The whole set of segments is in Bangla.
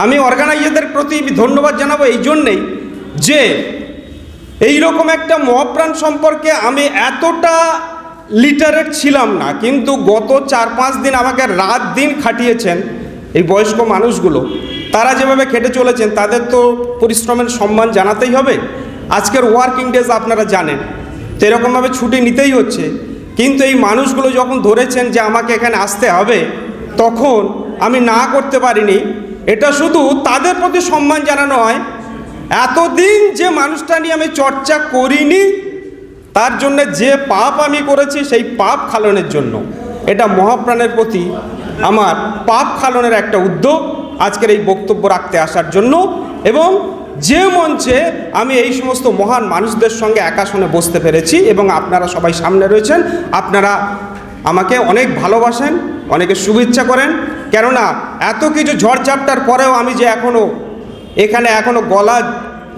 আমি অর্গানাইজারদের প্রতি ধন্যবাদ জানাবো এই জন্যেই যে এই রকম একটা মহাপ্রাণ সম্পর্কে আমি এতটা লিটারেট ছিলাম না, কিন্তু গত 4-5 দিন আমাকে রাত দিন খাটিয়েছেন এই বয়স্ক মানুষগুলো। তারা যেভাবে খেটে চলেছেন তাদের তো পরিশ্রমের সম্মান জানাতেই হবে। আজকের ওয়ার্কিং ডেজ আপনারা জানেন, তো এরকমভাবে ছুটি নিতেই হচ্ছে। কিন্তু এই মানুষগুলো যখন ধরেছেন যে আমাকে এখানে আসতে হবে, তখন আমি না করতে পারিনি। এটা শুধু তাদের প্রতি সম্মান জানানো হয়, এতদিন যে মানুষটা নিয়ে আমি চর্চা করিনি তার জন্য যে পাপ আমি করেছি সেই পাপ খালনের জন্য। এটা মহাপ্রাণের প্রতি আমার পাপ খালনের একটা উদ্যোগ আজকের এই বক্তব্য রাখতে আসার জন্য, এবং যে মঞ্চে আমি এই সমস্ত মহান মানুষদের সঙ্গে একা শুনে বসতে পেরেছি এবং আপনারা সবাই সামনে রয়েছেন। আপনারা আমাকে অনেক ভালোবাসেন, অনেকে শুভেচ্ছা করেন, কেননা এত কিছু ঝড়ঝাপটার পরেও আমি যে এখানে এখনও গলা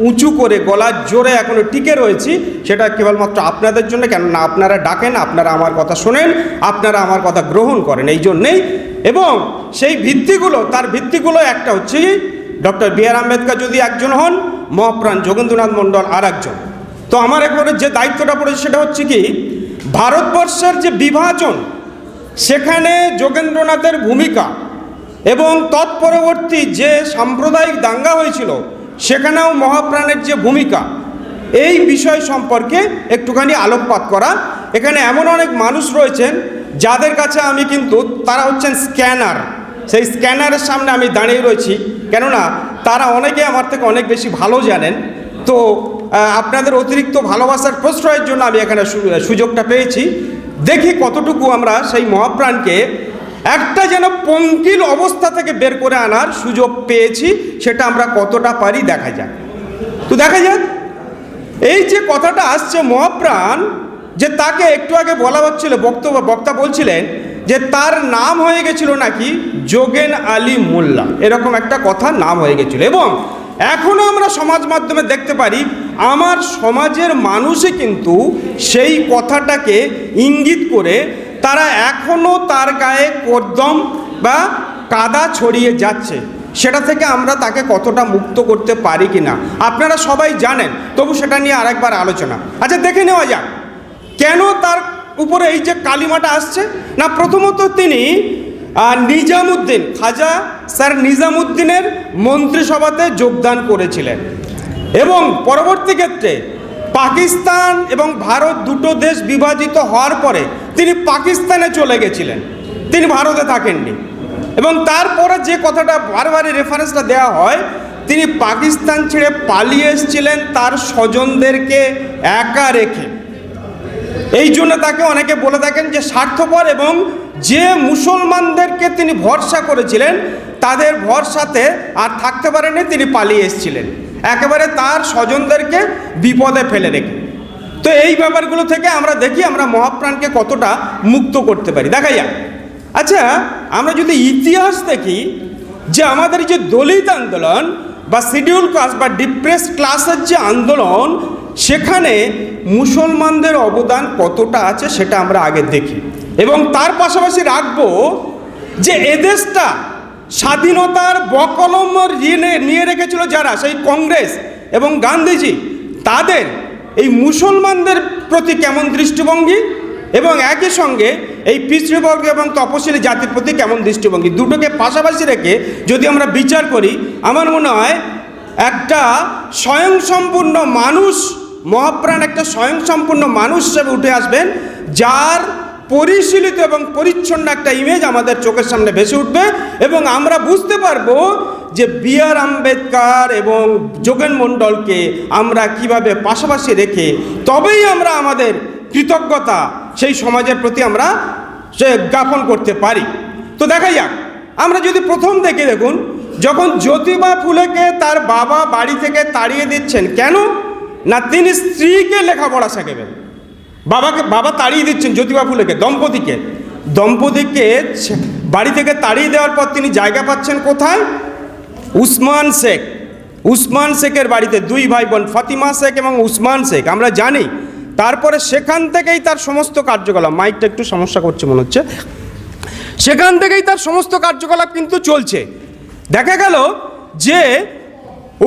উঁচু করে গলা জোরে এখনও টিকে রয়েছি, সেটা কেবলমাত্র আপনাদের জন্য। কেননা আপনারা ডাকেন, আপনারা আমার কথা শোনেন, আপনারা আমার কথা গ্রহণ করেন, এই জন্যেই। এবং সেই ভিত্তিগুলো, তার ভিত্তিগুলো একটা হচ্ছে ডক্টর বি.আর. আম্বেদকর যদি একজন হন, মহাপ্রাণ যোগেন্দ্রনাথ মণ্ডল আর একজন। তো আমার এখানে যে দায়িত্বটা পড়েছে সেটা হচ্ছে কি, ভারতবর্ষের যে বিভাজন, সেখানে যোগেন্দ্রনাথের ভূমিকা এবং তৎপরবর্তী যে সাম্প্রদায়িক দাঙ্গা হয়েছিল সেখানেও মহাপ্রাণের যে ভূমিকা, এই বিষয় সম্পর্কে একটুখানি আলোকপাত করা। এখানে এমন অনেক মানুষ রয়েছেন যাদের কাছে আমি কিন্তু, তারা হচ্ছেন স্ক্যানার, সেই স্ক্যানারের সামনে আমি দাঁড়িয়ে রয়েছি, কেননা তারা অনেকে আমার থেকে অনেক বেশি ভালো জানেন। তো আপনাদের অতিরিক্ত ভালোবাসার প্রশ্রয়ের জন্য আমি এখানে সুযোগটা পেয়েছি। দেখি কতটুকু আমরা সেই মহাপ্রাণকে একটা যেন পঙ্কিল অবস্থা থেকে বের করে আনার সুযোগ পেয়েছি, সেটা আমরা কতটা পারি দেখা যাক। তো দেখা যাক এই যে কথাটা আসছে মহাপ্রাণ, যে তাকে একটু আগে বলা হচ্ছিল, বক্তা বলছিলেন যে তার নাম হয়ে গেছিল নাকি যোগেন আলী মোল্লা, এরকম একটা কথা নাম হয়ে গেছিল। এবং এখনও আমরা সমাজ মাধ্যমে দেখতে পারি আমার সমাজের মানুষই কিন্তু সেই কথাটাকে ইঙ্গিত করে তারা এখনও তার গায়ে কর্দম বা কাদা ছড়িয়ে যাচ্ছে। সেটা থেকে আমরা তাকে কতটা মুক্ত করতে পারি কি না আপনারা সবাই জানেন, তবু সেটা নিয়ে আরেকবার আলোচনা। আচ্ছা, দেখে নেওয়া যাক কেন তার উপরে এই যে কালিমাটা আসছে। না, প্রথমত তিনি নিজামুদ্দিন, খাজা স্যার নিজামুদ্দিনের মন্ত্রিসভাতে যোগদান করেছিলেন এবং পরবর্তী ক্ষেত্রে পাকিস্তান এবং ভারত দুটো দেশ বিভাজিত হওয়ার পরে তিনি পাকিস্তানে চলে গেছিলেন, তিনি ভারতে থাকেননি। এবং তারপরে যে কথাটা বারবারই রেফারেন্সটা দেওয়া হয়, তিনি পাকিস্তান ছেড়ে পালিয়ে এসেছিলেন তার স্বজনদেরকে একা রেখে। এই জন্য তাকে অনেকে বলে থাকেন যে স্বার্থপর, এবং যে মুসলমানদেরকে তিনি ভরসা করেছিলেন তাদের ভরসাতে আর থাকতে পারেননি, তিনি পালিয়ে এসেছিলেন একেবারে তার স্বজনদেরকে বিপদে ফেলে রেখে। তো এই ব্যাপারগুলো থেকে আমরা দেখি আমরা মহাপ্রাণকে কতটা মুক্ত করতে পারি, দেখা যাক। আচ্ছা, আমরা যদি ইতিহাস দেখি যে আমাদের যে দলিত আন্দোলন বা শিডিউল কাস্ট বা ডিপ্রেসড ক্লাসের যে আন্দোলন, সেখানে মুসলমানদের অবদান কতটা আছে সেটা আমরা আগে দেখি। এবং তার পাশাপাশি রাখবো যে এদেশটা স্বাধীনতার বকলম নিয়ে রেখেছিল যারা, সেই কংগ্রেস এবং গান্ধীজি, তাদের এই মুসলমানদের প্রতি কেমন দৃষ্টিভঙ্গি, এবং একই সঙ্গে এই পিতৃবর্গ এবং তপশিলি জাতির প্রতি কেমন দৃষ্টিভঙ্গি, দুটোকে পাশাপাশি রেখে যদি আমরা বিচার করি, আমার মনে হয় একটা স্বয়ংসম্পূর্ণ মানুষ, মহাপ্রাণ একটা স্বয়ংসম্পূর্ণ মানুষ হিসেবে উঠে আসবেন, যার পরিশীলিত এবং পরিচ্ছন্ন একটা ইমেজ আমাদের চোখের সামনে ভেসে উঠবে। এবং আমরা বুঝতে পারবো যে বি.আর. আম্বেদকর এবং যোগেন মণ্ডলকে আমরা কিভাবে পাশাপাশি রেখে তবেই আমরা আমাদের কৃতজ্ঞতা সেই সমাজের প্রতি আমরা জ্ঞাপন করতে পারি। তো দেখা যাক, আমরা যদি প্রথম দেখুন, যখন জ্যোতিবা ফুলেকে তার বাবা বাড়ি থেকে তাড়িয়ে দিচ্ছেন, কেন না তিনি স্ত্রীকে লেখাপড়া শেখাবেন, বাবা তাড়িয়ে দিচ্ছেন জ্যোতিবা ফুলেকে, দম্পতিকে বাড়ি থেকে তাড়িয়ে দেওয়ার পর তিনি জায়গা পাচ্ছেন কোথায়? উসমান শেখের বাড়িতে, দুই ভাই বোন ফাতিমা শেখ এবং উসমান শেখ, আমরা জানি। তারপরে সেখান থেকেই তার সমস্ত কার্যকলাপ, মাইকটা একটু সমস্যা করছে মনে হচ্ছে, সেখান থেকেই তার সমস্ত কার্যকলাপ কিন্তু চলছে। দেখা গেল যে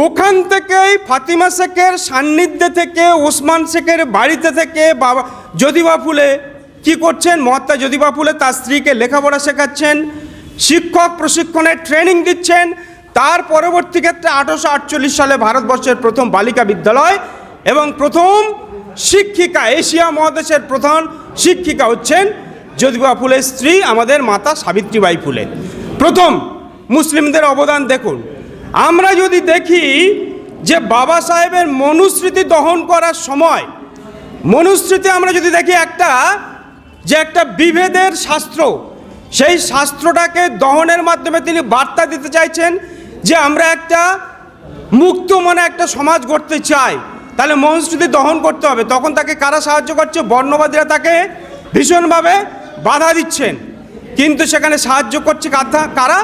ওখান থেকেই ফাতিমা শেখের সান্নিধ্যে থেকে, ওসমান শেখের বাড়িতে থেকে বাবা জ্যোতিবা ফুলে কি করছেন, মহাত্মা জ্যোতিবা ফুলে তার স্ত্রীকে লেখাপড়া শেখাচ্ছেন, শিক্ষক প্রশিক্ষণের ট্রেনিং দিচ্ছেন। তার পরবর্তী ক্ষেত্রে 1848 সালে ভারতবর্ষের প্রথম বালিকা বিদ্যালয় এবং প্রথম শিক্ষিকা, এশিয়া মহাদেশের প্রধান শিক্ষিকা হচ্ছেন জ্যোতিবা ফুলের স্ত্রী আমাদের মাতা সাবিত্রীবাই ফুলে। প্রথম মুসলিমদের অবদান দেখুন। আমরা যদি দেখি যে বাবা সাহেবের মনুস্মৃতি দহন করার সময়, মনুস্মৃতি আমরা যদি দেখি একটা বিভেদের শাস্ত্র, সেই শাস্ত্রটাকে দহনের মাধ্যমে তিনি বার্তা দিতে চাইছেন যে আমরা একটা মুক্ত মনে একটা সমাজ গড়তে চাই, তাহলে মনুস্মৃতি দহন করতে হবে। তখন তাকে কারা সাহায্য করছে? বর্ণবাদীরা তাকে ভীষণভাবে বাধা দিচ্ছেন, কিন্তু সেখানে সাহায্য করছে কারা?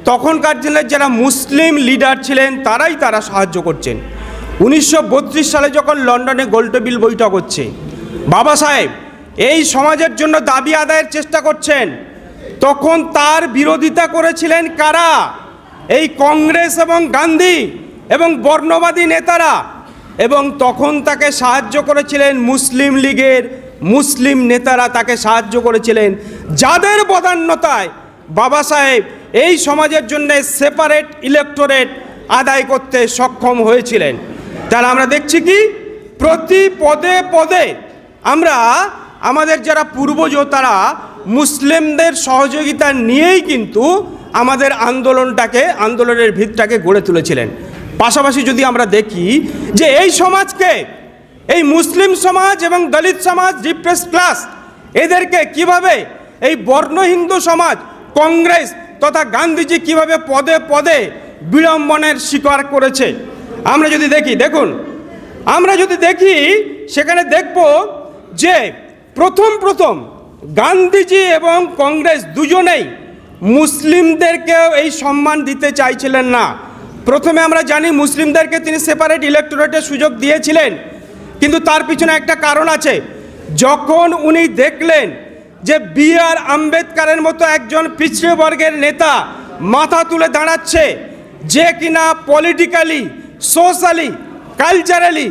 তখনকার দিনের যারা মুসলিম লিডার ছিলেন তারা সাহায্য করছেন। 1932 সালে যখন লন্ডনে গোলটেবিল বৈঠক হচ্ছে, বাবা সাহেব এই সমাজের জন্য দাবি আদায়ের চেষ্টা করছেন, তখন তার বিরোধিতা করেছিলেন কারা? এই কংগ্রেস এবং গান্ধী এবং বর্ণবাদী নেতারা, এবং তখন তাকে সাহায্য করেছিলেন মুসলিম লীগের মুসলিম নেতারা তাকে সাহায্য করেছিলেন, যাদের বদান্যতায় বাবা সাহেব এই সমাজের জন্য সেপারেট ইলেকটোরেট আদায় করতে সক্ষম হয়েছিলেন। তাহলে আমরা দেখছি কি প্রতি পদে পদে আমরা আমাদের যারা পূর্বজ তারা মুসলিমদের সহযোগিতা নিয়েই কিন্তু আমাদের আন্দোলনের ভিতটাকে গড়ে তুলেছিলেন। পাশাপাশি যদি আমরা দেখি যে এই সমাজকে, এই মুসলিম সমাজ এবং দলিত সমাজ, ডিপ্রেস ক্লাস, এদেরকে কিভাবে এই বর্ণ হিন্দু সমাজ, কংগ্রেস তথা গান্ধীজি কিভাবে পদে পদে বিড়ম্বনের শিকার করেছে আমরা যদি দেখি, দেখুন আমরা যদি দেখি সেখানে দেখব যে প্রথম গান্ধীজি এবং কংগ্রেস দুজনেই মুসলিমদেরকেও এই সম্মান দিতে চাইছিলেন না। প্রথমে আমরা জানি মুসলিমদেরকে তিনি সেপারেট ইলেকটোরেটের সুযোগ দিয়েছিলেন, কিন্তু তার পিছনে একটা কারণ আছে। যখন উনি দেখলেন যে বি.আর. আম্বেদকরের মতো একজন পিছড়ে বর্গের নেতা মাথা তুলে দাঁড়াচ্ছে, যে কিনা পলিটিক্যালি, সোশ্যালি, কালচারালি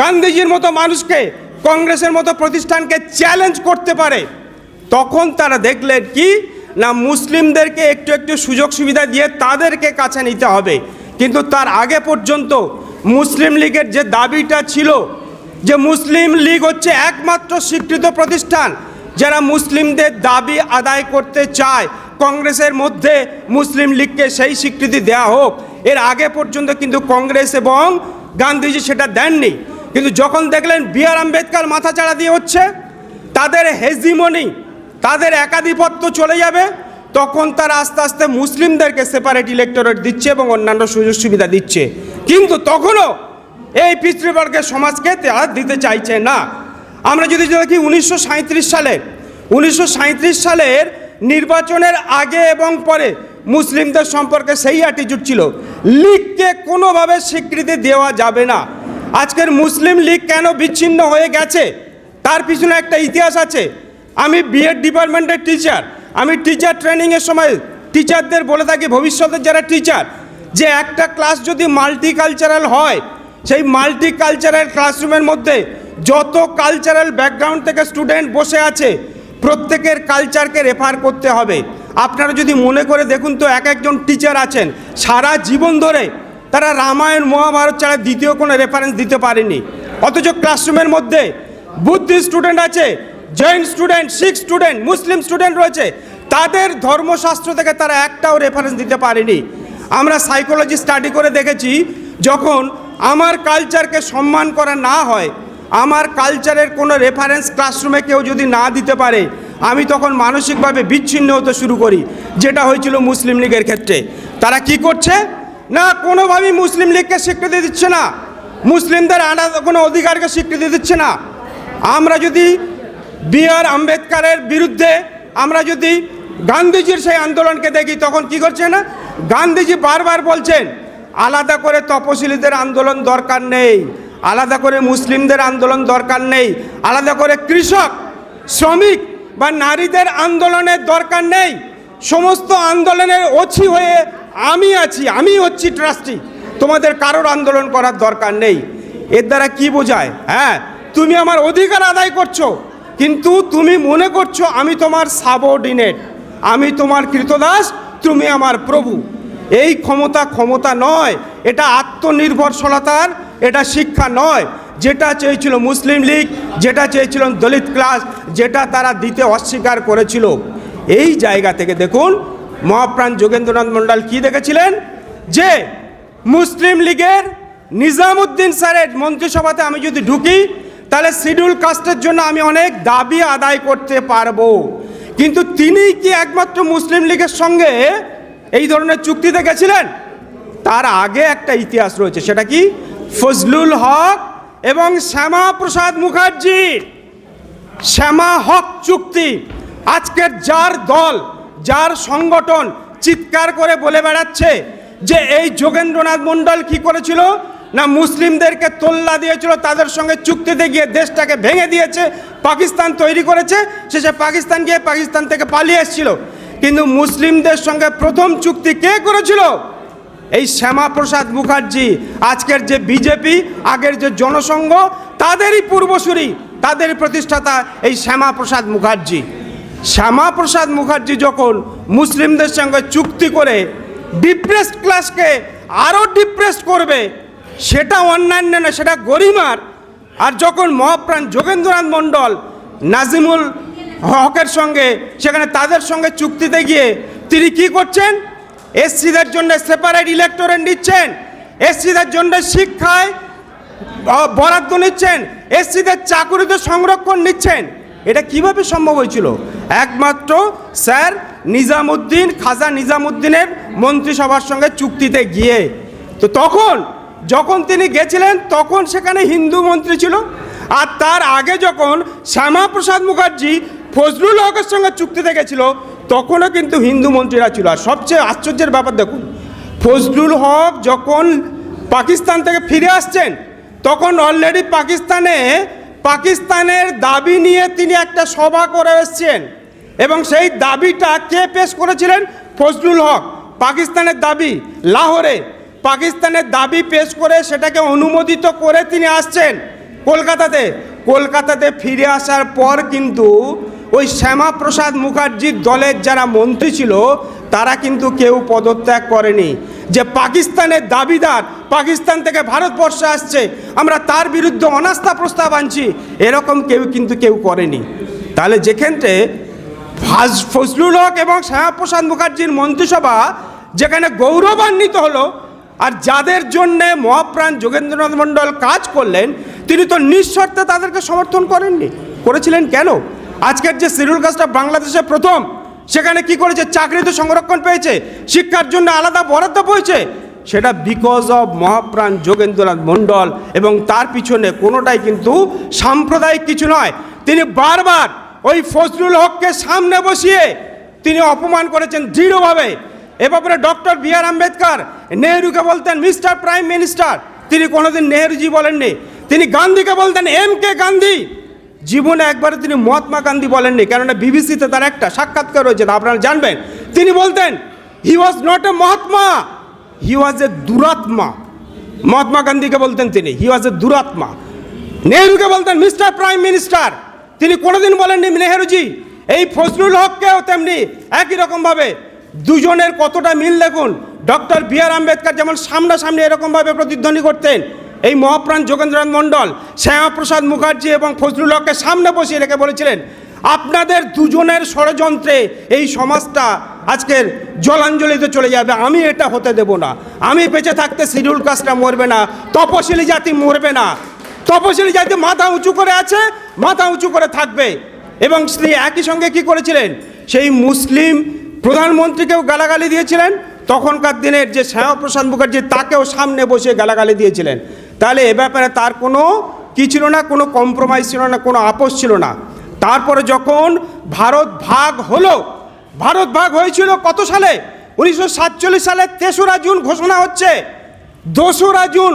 গান্ধীজির মতো মানুষকে, কংগ্রেসের মতো প্রতিষ্ঠানকে চ্যালেঞ্জ করতে পারে, তখন তারা দেখলেন কি না মুসলিমদেরকে একটু সুযোগ সুবিধা দিয়ে তাদেরকে কাছে নিতে হবে। কিন্তু তার আগে পর্যন্ত মুসলিম লীগের যে দাবিটা ছিল যে মুসলিম লীগ হচ্ছে একমাত্র স্বীকৃত প্রতিষ্ঠান যারা মুসলিমদের দাবি আদায় করতে চায়, কংগ্রেসের মধ্যে মুসলিম লীগকে সেই স্বীকৃতি দেওয়া হোক, এর আগে পর্যন্ত কিন্তু কংগ্রেস এবং গান্ধীজি সেটা দেননি। কিন্তু যখন দেখলেন বি.আর. আম্বেদকর মাথাচাড়া দিয়ে হচ্ছে, তাদের হেজিমনি, তাদের একাধিপত্য চলে যাবে, তখন তারা আস্তে আস্তে মুসলিমদেরকে সেপারেট ইলেকটোরেট দিচ্ছে এবং অন্যান্য সুযোগ সুবিধা দিচ্ছে। কিন্তু তখনও এই পিতৃবর্গের সমাজকে তারা দিতে চাইছে না। আমরা যদি দেখি 1937 সালের নির্বাচনের আগে এবং পরে মুসলিমদের সম্পর্কে সেই অ্যাটিটিউড ছিল, লীগকে কোনোভাবে স্বীকৃতি দেওয়া যাবে না। আজকের মুসলিম লীগ কেন বিচ্ছিন্ন হয়ে গেছে তার পিছনে একটা ইতিহাস আছে। আমি বিএড ডিপার্টমেন্টের টিচার, আমি টিচার ট্রেনিংয়ের সময় টিচারদের বলে থাকি, ভবিষ্যতের যারা টিচার, যে একটা ক্লাস যদি মাল্টিকালচারাল হয়, সেই মাল্টিকালচারাল ক্লাসরুমের মধ্যে যত কালচারাল ব্যাকগ্রাউন্ড থেকে স্টুডেন্ট বসে আছে প্রত্যেকের কালচারকে রেফার করতে হবে। আপনারা যদি মনে করে দেখুন তো একজন টিচার আছেন সারা জীবন ধরে তারা রামায়ণ মহাভারত ছাড়া দ্বিতীয় কোনো রেফারেন্স দিতে পারেনি, অথচ ক্লাসরুমের মধ্যে বুদ্ধিস্ট স্টুডেন্ট আছে, জৈন স্টুডেন্ট, শিখ স্টুডেন্ট, মুসলিম স্টুডেন্ট রয়েছে, তাদের ধর্মশাস্ত্র থেকে তারা একটাও রেফারেন্স দিতে পারেনি। আমরা সাইকোলজি স্টাডি করে দেখেছি, যখন আমার কালচারকে সম্মান করা না হয়, আমার কালচারের কোনো রেফারেন্স ক্লাসরুমে কেউ যদি না দিতে পারে, আমি তখন মানসিকভাবে বিচ্ছিন্ন হতে শুরু করি, যেটা হয়েছিল মুসলিম লীগের ক্ষেত্রে। তারা কি করছে না, কোনোভাবেই মুসলিম লীগকে স্বীকৃতি দিচ্ছে না, মুসলিমদের আলাদা কোনো অধিকারকে স্বীকৃতি দিচ্ছে না। আমরা যদি বি.আর. আম্বেদকরের বিরুদ্ধে আমরা যদি গান্ধীজির সেই আন্দোলনকে দেখি, তখন কি করছে না, গান্ধীজি বারবার বলছেন আলাদা করে তপশিলীদের আন্দোলন দরকার নেই, আলাদা করে মুসলিমদের আন্দোলন দরকার নেই, আলাদা করে কৃষক, শ্রমিক বা নারীদের আন্দোলনের দরকার নেই, সমস্ত আন্দোলনের অছি হয়ে আমি আছি, আমি হচ্ছি ট্রাস্টি, তোমাদের কারোর আন্দোলন করার দরকার নেই। এর দ্বারা কি বোঝায়? হ্যাঁ, তুমি আমার অধিকার আদায় করছো, কিন্তু তুমি মনে করছো আমি তোমার সাবঅর্ডিনেট, আমি তোমার কৃতদাস, তুমি আমার প্রভু। এই ক্ষমতা নয়, এটা আত্মনির্ভরশীলতার এটা শিক্ষা নয়। যেটা চেয়েছিল মুসলিম লীগ, যেটা চেয়েছিল দলিত ক্লাস, যেটা তারা দিতে অস্বীকার করেছিল। এই জায়গা থেকে দেখুন মহাপ্রাণ যোগেন্দ্রনাথ মণ্ডল কি দেখেছিলেন, যে মুসলিম লীগের নিজামুদ্দিন স্যারের মন্ত্রিসভাতে আমি যদি ঢুকি তাহলে শিডিউল কাস্টের জন্য আমি অনেক দাবি আদায় করতে পারবো। কিন্তু তিনি কি একমাত্র মুসলিম লীগের সঙ্গে এই ধরনের চুক্তিতে গেছিলেন? তার আগে একটা ইতিহাস রয়েছে, সেটা কি? ফজলুল হক এবং শ্যামা প্রসাদ মুখার্জি, শ্যামা হক চুক্তি। আজকের যার দল, যার সংগঠন চিৎকার করে বলে বেড়াচ্ছে যে এই যোগেন্দ্রনাথ মণ্ডল কি করেছিল না, মুসলিমদেরকে তোল্লা দিয়েছিল, তাদের সঙ্গে চুক্তিতে গিয়ে দেশটাকে ভেঙে দিয়েছে, পাকিস্তান তৈরি করেছে, শেষে পাকিস্তান গিয়ে পাকিস্তান থেকে পালিয়ে এসেছিল। কিন্তু মুসলিমদের সঙ্গে প্রথম চুক্তি কে করেছিল? এই শ্যামা প্রসাদ মুখার্জি। আজকের যে বিজেপি, আগের যে জনসংঘ, তাদেরই পূর্বসূরি, তাদেরই প্রতিষ্ঠাতা এই শ্যামা প্রসাদ মুখার্জি। শ্যামা প্রসাদ মুখার্জি যখন মুসলিমদের সঙ্গে চুক্তি করে ডিপ্রেসড ক্লাসকে আরও ডিপ্রেসড করবে, সেটা অন্যান্য না, সেটা গরিমার। আর যখন মহাপ্রাণ যোগেন্দ্রনাথ মণ্ডল নাজিমুল হকের সঙ্গে সেখানে তাদের সঙ্গে চুক্তিতে গিয়ে তিনি কি করছেন? এসসিদের জন্য সেপারেট ইলেক্টোরেট নিচ্ছেন, এসসিদের জন্য শিক্ষায় বরাদ্দ নিচ্ছেন, এসসিদের চাকুরিতে সংরক্ষণ নিচ্ছেন। এটা কিভাবে সম্ভব হয়েছিল? একমাত্র স্যার নিজামুদ্দিন, খাজা নিজামুদ্দিনের মন্ত্রিসভার সঙ্গে চুক্তিতে গিয়ে। তো তখন যখন তিনি গেছিলেন তখন সেখানে হিন্দু মন্ত্রী ছিল, আর তার আগে যখন শ্যামা প্রসাদ মুখার্জি ফজলুল হকের সঙ্গে চুক্তিতে গেছিল তখনও কিন্তু হিন্দু মন্ত্রীরা ছিল। আর সবচেয়ে আশ্চর্যের ব্যাপার দেখুন, ফজলুল হক যখন পাকিস্তান থেকে ফিরে আসছেন তখন অলরেডি পাকিস্তানের দাবি নিয়ে তিনি একটা সভা করে এসছেন, এবং সেই দাবিটা কে পেশ করেছিলেন? ফজলুল হক। পাকিস্তানের দাবি, লাহোরে পাকিস্তানের দাবি পেশ করে সেটাকে অনুমোদিত করে তিনি আসছেন কলকাতাতে ফিরে আসার পর কিন্তু ওই শ্যামা প্রসাদ মুখার্জির দলের যারা মন্ত্রী ছিল তারা কিন্তু কেউ পদত্যাগ করেনি, যে পাকিস্তানের দাবিদার, পাকিস্তান থেকে ভারতবর্ষে আসছে, আমরা তার বিরুদ্ধে অনাস্থা প্রস্তাব আনছি, এরকম কেউ করেনি। তাহলে যেখানে ফজলুল হক এবং শ্যামা প্রসাদ মুখার্জির মন্ত্রিসভা যেখানে গৌরবান্বিত হলো, আর যাদের জন্যে মহাপ্রাণ যোগেন্দ্রনাথ মণ্ডল কাজ করলেন তিনি তো নিঃশর্তে তাদেরকে সমর্থন করেননি। করেছিলেন কেন? আজকের যে শিডিউল কাস্টটা বাংলাদেশে প্রথম, সেখানে কি করেছে? চাকরিতে সংরক্ষণ পেয়েছে, শিক্ষার জন্য আলাদা বরাদ্দ পেয়েছে, সেটা বিকজ অফ মহাপ্রাণ যোগেন্দ্রনাথ মণ্ডল। এবং তার পিছনে কোনোটাই কিন্তু সাম্প্রদায়িক কিছু নয়। তিনি বারবার ওই ফজলুল হককে সামনে বসিয়ে তিনি অপমান করেছেন দৃঢ়ভাবে। এ ব্যাপারে ডক্টর বি.আর. আম্বেদকর নেহরুকে বলতেন মিস্টার প্রাইম মিনিস্টার, তিনি কোনোদিন নেহরুজি বলেননি। তিনি গান্ধীকে বলতেন এম.কে. গান্ধী, জীবনে একবারে তিনি মহাত্মা গান্ধী বলেননি। কেননা বিবিসিতে তার একটা সাক্ষাৎকার রয়েছে, আপনারা জানবেন। তিনি বলতেন হি ওয়াজ নট এ মহাত্মা, হি ওয়াজ এ দুরাত্মা। মহাত্মা গান্ধীকে বলতেন তিনি হি ওয়াজ এ দুরাত্মা। নেহরুকে বলতেন মিস্টার প্রাইম মিনিস্টার, তিনি কোনোদিন বলেননি নেহরুজি। এই ফজলুল হককেও তেমনি একই রকমভাবে। দুজনের কতটা মিল দেখুন। Doctor B.R.. আম্বেদকর যেমন সামনাসামনি এরকমভাবে প্রতিধ্বনি করতেন, এই মহাপ্রাণ যোগেন্দ্রনাথ মণ্ডল শ্যামা প্রসাদ মুখার্জি এবং ফজলুল হককে সামনে বসিয়ে রেখে বলেছিলেন আপনাদের দুজনের ষড়যন্ত্রে এই সমাজটা আজকের জলাঞ্জলিতে চলে যাবে, আমি এটা হতে দেব না। আমি বেঁচে থাকতে শিডিউল কাস্টটা মরবে না, তপশিলি জাতি মরবে না। তপশিলি জাতি মাথা উঁচু করে আছে, মাথা উঁচু করে থাকবে। এবং তিনি একই সঙ্গে কি করেছিলেন? সেই মুসলিম প্রধানমন্ত্রীকেও গালাগালি দিয়েছিলেন, তখনকার দিনের যে শ্যামা প্রসাদ মুখার্জি তাকেও সামনে বসে গালাগালি দিয়েছিলেন। তাহলে এ ব্যাপারে তার কোনো কি ছিল না, কোনো কম্প্রোমাইজ ছিল না, কোনো আপোষ ছিল না। তারপরে যখন ভারত ভাগ হয়েছিল কত সালে? 1947 সালে 3রা জুন ঘোষণা হচ্ছে। 2রা জুন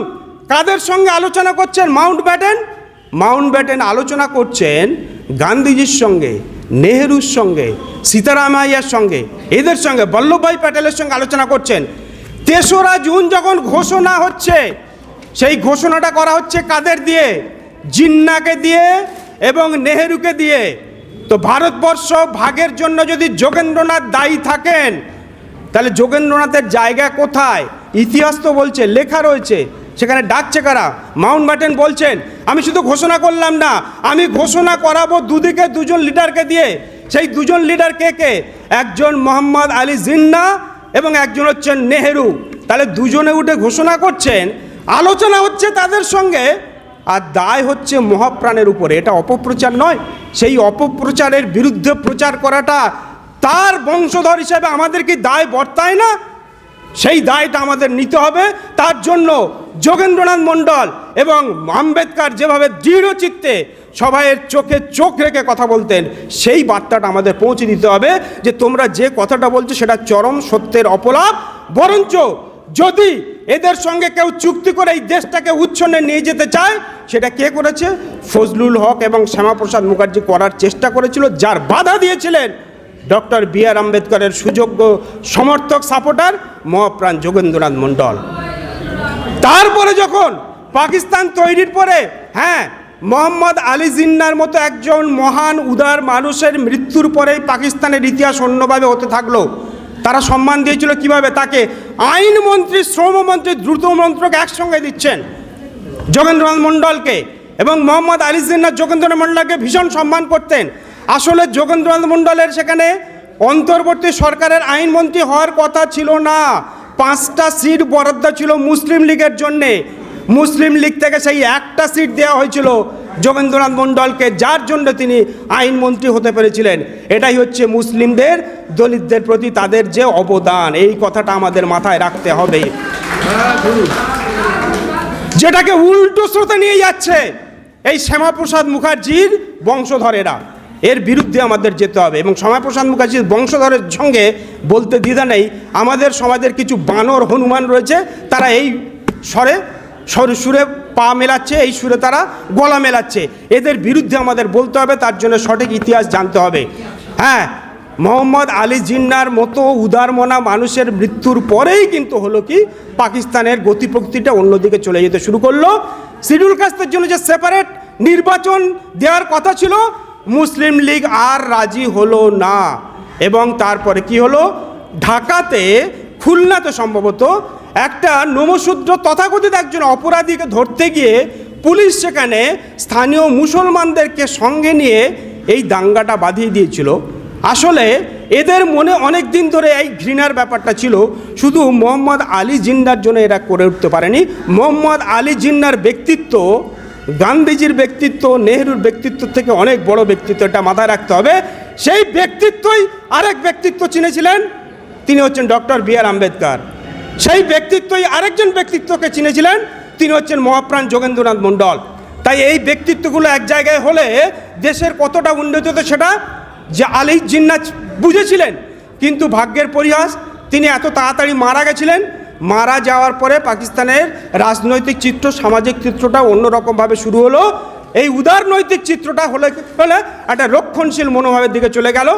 কাদের সঙ্গে আলোচনা করছেন? মাউন্ট ব্যাটেন আলোচনা করছেন গান্ধীজির সঙ্গে, নেহরুর সঙ্গে, সীতারামাইয়ার সঙ্গে, এদের সঙ্গে, বল্লভভাই প্যাটেলের সঙ্গে আলোচনা করছেন তেসরা জুন যখন ঘোষণা হচ্ছে, সেই ঘোষণাটা করা হচ্ছে কাদের দিয়ে? জিন্নাকে দিয়ে এবং নেহেরুকে দিয়ে। তো ভারতবর্ষ ভাগের জন্য যদি যোগেন্দ্রনাথ দায়ী থাকেন, তাহলে যোগেন্দ্রনাথের জায়গা কোথায়? ইতিহাস তো বলছে, লেখা রয়েছে। সেখানে ডাকছে কারা? মাউন্ট ব্যাটেন বলছেন আমি শুধু ঘোষণা করলাম না, আমি ঘোষণা করাবো দুদিকে দুজন লিডারকে দিয়ে। সেই দুজন লিডার কে কে? একজন মোহাম্মদ আলী জিন্নাহ এবং একজন হচ্ছেন নেহেরু। তাহলে দুজনে উঠে ঘোষণা করছেন, আলোচনা হচ্ছে তাদের সঙ্গে, আর দায় হচ্ছে মহাপ্রাণের উপরে। এটা অপপ্রচার নয়? সেই অপপ্রচারের বিরুদ্ধে প্রচার করাটা তার বংশধর হিসেবে আমাদের কি দায় বর্তায় না? সেই দায়টা আমাদের নিতে হবে। তার জন্য যোগেন্দ্রনাথ মণ্ডল এবং আম্বেদকর যেভাবে দৃঢ় চিত্তে সবাইয়ের চোখে চোখ রেখে কথা বলতেন, সেই বার্তাটা আমাদের পৌঁছে দিতে হবে যে তোমরা যে কথাটা বলছো সেটা চরম সত্যের অপলাপ। বরঞ্চ যদি এদের সঙ্গে কেউ চুক্তি করে এই দেশটাকে উচ্ছন্নে নিয়ে যেতে চায়, সেটা কে করেছে? ফজলুল হক এবং শ্যামাপ্রসাদ মুখার্জি করার চেষ্টা করেছিল, যার বাধা দিয়েছিলেন ডক্টর বি.আর. আম্বেদকরের সুযোগ্য সমর্থক সাপোর্টার মহাপ্রাণ যোগেন্দ্রনাথ মণ্ডল। তারপরে যখন পাকিস্তান তৈরির পরে, হ্যাঁ, মোহাম্মদ আলী জিন্নাহর মতো একজন মহান উদার মানুষের মৃত্যুর পরেই পাকিস্তানের ইতিহাস অন্যভাবে হতে থাকলো। তারা সম্মান দিয়েছিল কিভাবে? তাকে আইনমন্ত্রী, শ্রমমন্ত্রী, দ্রুত মন্ত্রক একসঙ্গে দিচ্ছেন যোগেন্দ্রনাথ মণ্ডলকে, এবং মোহাম্মদ আলী জিন্নাহ যোগেন্দ্রনাথ মণ্ডলকে ভীষণ সম্মান করতেন। আসলে যোগেন্দ্রনাথ মণ্ডলের সেখানে অন্তর্বর্তী সরকারের আইনমন্ত্রী হওয়ার কথা ছিল না। 5টা সিট বরাদ্দ ছিল মুসলিম লীগের জন্যে। মুসলিম লীগ থেকে সেই একটা সিট দেওয়া হয়েছিল যোগেন্দ্রনাথ মণ্ডলকে, যার জন্য তিনি আইনমন্ত্রী হতে পেরেছিলেন। এটাই হচ্ছে মুসলিমদের, দলিতদের প্রতি তাদের যে অবদান, এই কথাটা আমাদের মাথায় রাখতে হবে। যেটাকে উল্টো স্রোতে নিয়ে যাচ্ছে এই শ্যামাপ্রসাদ মুখার্জির বংশধরেরা, এর বিরুদ্ধে আমাদের যেতে হবে। এবং শ্যামাপ্রসাদ মুখার্জির বংশধরের সঙ্গে বলতে দ্বিধা নেই, আমাদের সমাজের কিছু বানর হনুমান রয়েছে, তারা এই সুরে পা মেলাচ্ছে, এই সুরে তারা গলা মেলাচ্ছে। এদের বিরুদ্ধে আমাদের বলতে হবে, তার জন্য সঠিক ইতিহাস জানতে হবে। হ্যাঁ, মোহাম্মদ আলী জিন্নাহর মতো উদারমনা মানুষের মৃত্যুর পরেই কিন্তু হলো কি, পাকিস্তানের গতিপ্রকৃতিটা অন্যদিকে চলে যেতে শুরু করলো। শিডিউল কাস্টের জন্য যে সেপারেট নির্বাচন দেওয়ার কথা ছিল, মুসলিম লীগ আর রাজি হলো না। এবং তারপরে কি হলো, ঢাকাতে, খুলনাতে সম্ভবত একটা নমশূদ্র তথাকথিত একজন অপরাধীকে ধরতে গিয়ে পুলিশ সেখানে স্থানীয় মুসলমানদেরকে সঙ্গে নিয়ে এই দাঙ্গাটা বাঁধিয়ে দিয়েছিল। আসলে এদের মনে অনেক দিন ধরে এই ঘৃণার ব্যাপারটা ছিল, শুধু মোহাম্মদ আলী জিন্নাহর জন্য এরা করে উঠতে পারেনি। মোহাম্মদ আলী জিন্নাহর ব্যক্তিত্ব গান্ধীজির ব্যক্তিত্ব, নেহরুর ব্যক্তিত্ব থেকে অনেক বড় ব্যক্তিত্ব, এটা মাথায় রাখতে হবে। সেই ব্যক্তিত্বই আরেক ব্যক্তিত্ব চিনেছিলেন, তিনি হচ্ছেন ডক্টর বি.আর. আম্বেদকর। সেই ব্যক্তিত্বই আরেকজন ব্যক্তিত্বকে চিনেছিলেন, তিনি হচ্ছেন মহাপ্রাণ যোগেন্দ্রনাথ মণ্ডল। তাই এই ব্যক্তিত্বগুলো এক জায়গায় হলে দেশের কতটা উন্নতি হতো সেটা যে আলী জিন্নাহ বুঝেছিলেন। কিন্তু ভাগ্যের পরিহাস, তিনি এত তাড়াতাড়ি মারা গেছিলেন। মারা যাওয়ার পরে পাকিস্তানের রাজনৈতিক চিত্র, সামাজিক চিত্রটা অন্যরকমভাবে শুরু হলো। এই উদারনৈতিক চিত্রটা হলে একটা রক্ষণশীল মনোভাবের দিকে চলে গেল।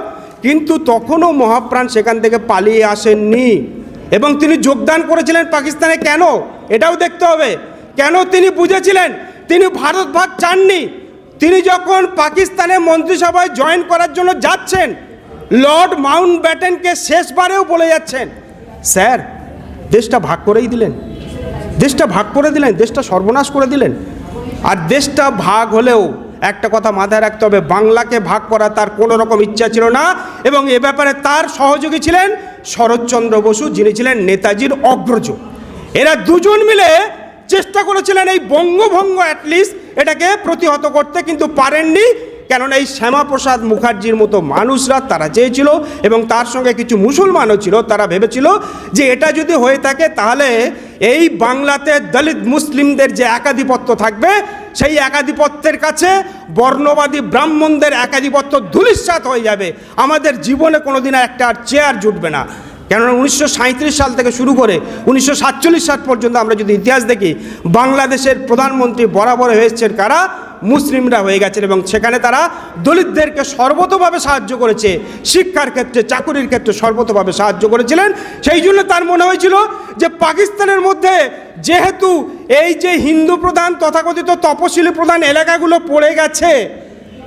কিন্তু তখনও মহাপ্রাণ সেখান থেকে পালিয়ে আসেননি এবং তিনি যোগদান করেছিলেন পাকিস্তানে। কেন? এটাও দেখতে হবে। কেন তিনি বুঝেছিলেন, তিনি ভারত ভাগ চাননি। তিনি যখন পাকিস্তানে মন্ত্রিসভায় জয়েন করার জন্য যাচ্ছেন, লর্ড মাউন্ট ব্যাটেনকে শেষবারেও বলে যাচ্ছেন, স্যার দেশটা ভাগ করেই দিলেন, দেশটা ভাগ করে দিলেন, দেশটা সর্বনাশ করে দিলেন। আর দেশটা ভাগ হলেও একটা কথা মাথায় রাখতে হবে, বাংলাকে ভাগ করা তার কোনো রকম ইচ্ছা ছিল না। এবং এ ব্যাপারে তার সহযোগী ছিলেন শরৎচন্দ্র বসু, যিনি ছিলেন নেতাজির অগ্রজ। এরা দুজন মিলে চেষ্টা করেছিলেন এই বঙ্গভঙ্গ অ্যাটলিস্ট এটাকে প্রতিহত করতে, কিন্তু পারেননি। কেননা এই শ্যামাপ্রসাদ মুখার্জির মতো মানুষরা তারা চেয়েছিল, এবং তার সঙ্গে কিছু মুসলমানও ছিল, তারা ভেবেছিল যে এটা যদি হয়ে থাকে তাহলে এই বাংলাতে দলিত মুসলিমদের যে একাধিপত্য থাকবে, সেই একাধিপত্যের কাছে বর্ণবাদী ব্রাহ্মণদের একাধিপত্য ধূলিসাৎ হয়ে যাবে। আমাদের জীবনে কোনোদিন একটা আর চেয়ার জুটবে না। কেননা 1937 সাল থেকে শুরু করে 1947 সাল পর্যন্ত আমরা যদি ইতিহাস দেখি, বাংলাদেশের প্রধানমন্ত্রী বরাবর হয়েছেন কারা? মুসলিমরা হয়ে গেছেন এবং সেখানে তারা দলিতদেরকে সর্বতোভাবে সাহায্য করেছে, শিক্ষার ক্ষেত্রে, চাকুরির ক্ষেত্রে সর্বতোভাবে সাহায্য করেছিলেন। সেই জন্য তার মনে হয়েছিল যে পাকিস্তানের মধ্যে যেহেতু এই যে হিন্দু প্রধান তথাকথিত তপশিলি প্রধান এলাকাগুলো পড়ে গেছে,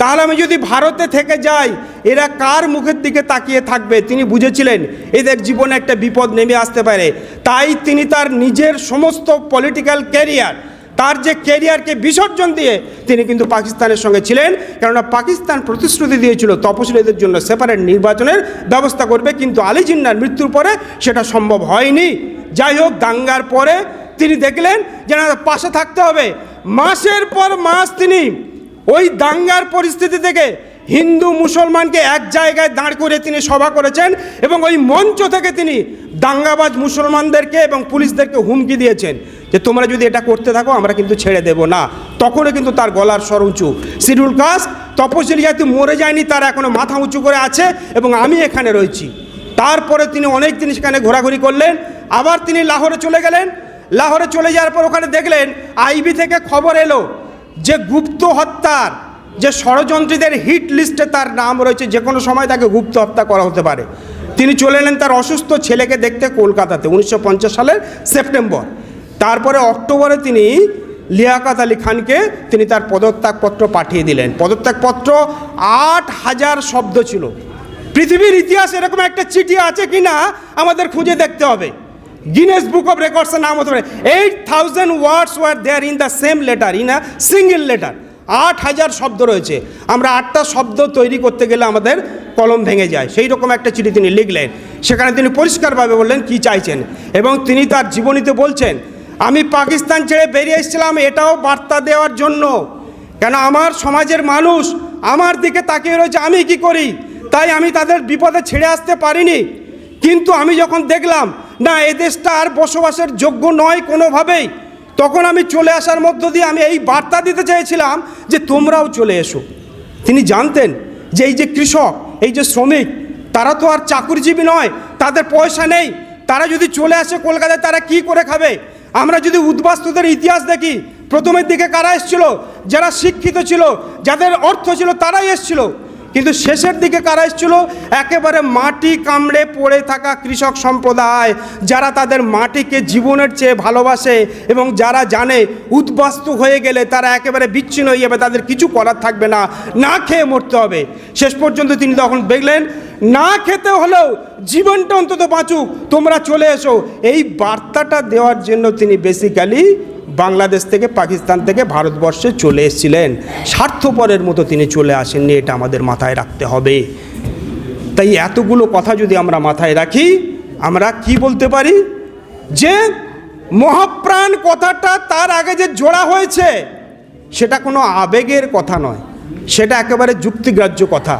তাহলে আমি যদি ভারতে থেকে যাই এরা কার মুখের দিকে তাকিয়ে থাকবে। তিনি বুঝেছিলেন এদের জীবনে একটা বিপদ নেমে আসতে পারে, তাই তিনি তার নিজের সমস্ত পলিটিক্যাল ক্যারিয়ার, তার যে ক্যারিয়ারকে বিসর্জন দিয়ে তিনি কিন্তু পাকিস্তানের সঙ্গে ছিলেন। কেননা পাকিস্তান প্রতিশ্রুতি দিয়েছিল তপশিলীদের জন্য সেপারেট নির্বাচনের ব্যবস্থা করবে, কিন্তু আলী জিন্নার মৃত্যুর পরে সেটা সম্ভব হয়নি। যাই হোক, দাঙ্গার পরে তিনি দেখলেন যে না, পাশে থাকতে হবে। মাসের পর মাস তিনি ওই দাঙ্গার পরিস্থিতি থেকে হিন্দু মুসলমানকে এক জায়গায় দাঁড় করে তিনি সভা করেছেন এবং ওই মঞ্চ থেকে তিনি দাঙ্গাবাজ মুসলমানদেরকে এবং পুলিশদেরকে হুমকি দিয়েছেন যে তোমরা যদি এটা করতে থাকো আমরা কিন্তু ছেড়ে দেব না। তখনও কিন্তু তার গলার স্বর উঁচু। শিডিউল কাস্ট তপশিলি জাতি মরে যায়নি, তারা এখনও মাথা উঁচু করে আছে এবং আমি এখানে রয়েছি। তারপরে তিনি অনেক দিন সেখানে ঘোরাঘুরি করলেন। আবার তিনি লাহোরে চলে গেলেন। লাহোরে চলে যাওয়ার পর ওখানে দেখলেন আইবি থেকে খবর এলো যে গুপ্ত হত্যার যে ষড়যন্ত্রীদের হিট লিস্টে তার নাম রয়েছে, যে কোনো সময় তাকে গুপ্ত হত্যা করা হতে পারে। তিনি চলে এলেন তার অসুস্থ ছেলেকে দেখতে কলকাতাতে 1950 সালের সেপ্টেম্বর। তারপরে অক্টোবরে তিনি লিয়াকত আলী খানকে তিনি তার পদত্যাগপত্র পাঠিয়ে দিলেন। পদত্যাগপত্র 8000 শব্দ ছিল। পৃথিবীর ইতিহাসে এরকম একটা চিঠি আছে কি না আমাদের খুঁজে দেখতে হবে। গিনেস বুক অফ রেকর্ডসের নাম হতে পারে। 8000 words were there in the same letter, in a single letter. 8000 শব্দ রয়েছে। আমরা 8টা শব্দ তৈরি করতে গেলে আমাদের কলম ভেঙে যায়। সেই রকম একটা চিঠি তিনি লিখলেন। সেখানে তিনি পরিষ্কারভাবে বললেন কি চাইছেন এবং তিনি তার জীবনীতে বলছেন, আমি পাকিস্তান ছেড়ে বেরিয়ে এসেছিলাম এটাও বার্তা দেওয়ার জন্য, কেন আমার সমাজের মানুষ আমার দিকে তাকিয়ে রয়েছে আমি কি করি, তাই আমি তাদের বিপদে ছেড়ে আসতে পারিনি। কিন্তু আমি যখন দেখলাম না এ দেশটা আর বসবাসের যোগ্য নয় কোনোভাবেই, তখন আমি চলে আসার মধ্য দিয়ে আমি এই বার্তা দিতে চেয়েছিলাম যে তোমরাও চলে এসো। তিনি জানতেন যে এই যে কৃষক, এই যে শ্রমিক, তারা তো আর চাকরিজীবী নয়, তাদের পয়সা নেই। তারা যদি চলে আসে কলকাতায় তারা কি করে খাবে। আমরা যদি উদ্বাস্তুদের ইতিহাস দেখি, প্রথমের দিকে কারা এসেছিল, যারা শিক্ষিত ছিল, যাদের অর্থ ছিল তারাই এসেছিল। কিন্তু শেষের দিকে কারা এসেছিল, একেবারে মাটি কামড়ে পড়ে থাকা কৃষক সম্প্রদায়, যারা তাদের মাটিকে জীবনের চেয়ে ভালোবাসে এবং যারা জানে উদ্বাস্তু হয়ে গেলে তারা একেবারে বিচ্ছিন্ন হয়ে যাবে, তাদের কিছু করার থাকবে না, না খেয়ে মরতে হবে। শেষ পর্যন্ত তিনি তখন দেখলেন না খেতে হলেও জীবনটা অন্তত বাঁচুক, তোমরা চলে এসো। এই বার্তাটা দেওয়ার জন্য তিনি বেসিক্যালি বাংলাদেশ থেকে, পাকিস্তান থেকে ভারতবর্ষে চলে এসেছিলেন। স্বার্থপরের মতো তিনি চলে আসেননি, এটা আমাদের মাথায় রাখতে হবে। তাই এতগুলো কথা যদি আমরা মাথায় রাখি, আমরা কি বলতে পারি যে মহাপ্রাণ কথাটা তার আগে যে জোড়া হয়েছে সেটা কোনো আবেগের কথা নয়, সেটা একেবারে যুক্তিগ্রাহ্য কথা।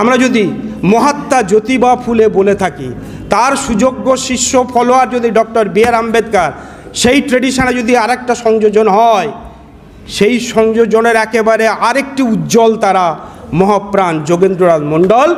আমরা যদি মহাত্মা জ্যোতিবা ফুলে বলে থাকি, তার সুযোগ্য শিষ্য ফলোয়ার যদি ডক্টর বি.আর. আম্বেদকর, সেই ট্রেডিশনে যদি আরেকটা সংযোজন হয়, সেই সংযোজনের একেবারে আরেকটি উজ্জ্বল তারা মহাপ্রাণ যোগেন্দ্রনাথ মণ্ডল।